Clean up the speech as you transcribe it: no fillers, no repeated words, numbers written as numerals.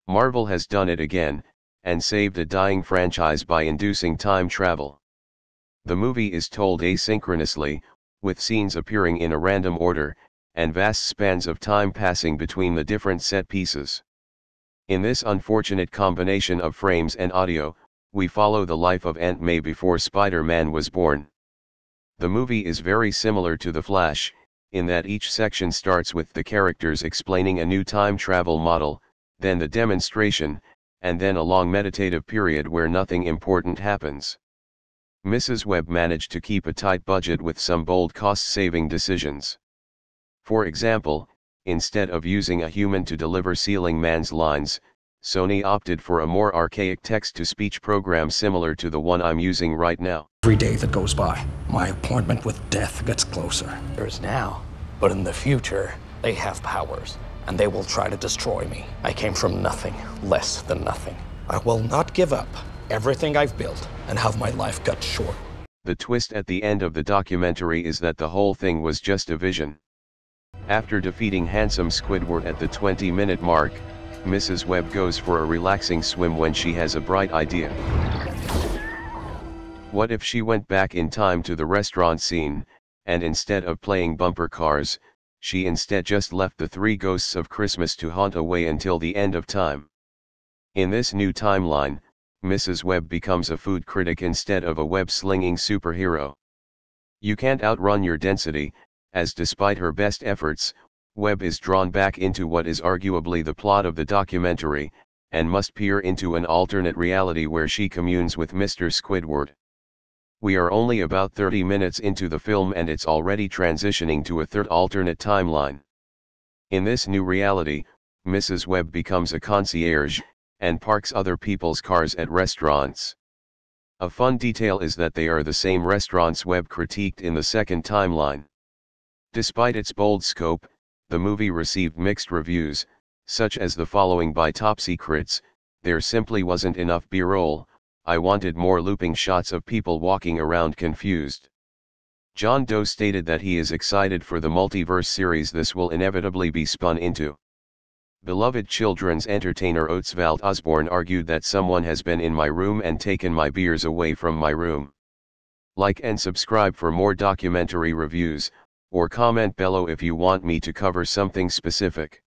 Marvel has done it again, and saved a dying franchise by inducing time travel. The movie is told asynchronously, with scenes appearing in a random order, and vast spans of time passing between the different set pieces. In this unfortunate combination of frames and audio, we follow the life of Aunt May before Spider-Man was born. The movie is very similar to The Flash, in that each section starts with the characters explaining a new time travel model, then the demonstration, and then a long meditative period where nothing important happens. Mrs. Webb managed to keep a tight budget with some bold cost-saving decisions. For example, instead of using a human to deliver Ceiling Man's lines, Sony opted for a more archaic text-to-speech program similar to the one I'm using right now. Every day that goes by, my appointment with death gets closer. There's now, but in the future, they have powers, and they will try to destroy me. I came from nothing, less than nothing. I will not give up everything I've built and have my life cut short. The twist at the end of the documentary is that the whole thing was just a vision. After defeating handsome Squidward at the 20-minute mark, Mrs. Webb goes for a relaxing swim when she has a bright idea. What if she went back in time to the restaurant scene, and instead of playing bumper cars, she instead just left the three ghosts of Christmas to haunt away until the end of time? In this new timeline, Mrs. Webb becomes a food critic instead of a web-slinging superhero. You can't outrun your density, as despite her best efforts, Webb is drawn back into what is arguably the plot of the documentary, and must peer into an alternate reality where she communes with Mr. Squidward. We are only about 30 minutes into the film and it's already transitioning to a third alternate timeline. In this new reality, Mrs. Webb becomes a concierge, and parks other people's cars at restaurants. A fun detail is that they are the same restaurants Webb critiqued in the second timeline. Despite its bold scope, the movie received mixed reviews, such as the following by Top Secrets: "There simply wasn't enough B-roll, I wanted more looping shots of people walking around confused." John Doe stated that he is excited for the multiverse series this will inevitably be spun into. Beloved children's entertainer Oatsvald Osborne argued that someone has been in my room and taken my beers away from my room. Like and subscribe for more documentary reviews, or comment below if you want me to cover something specific.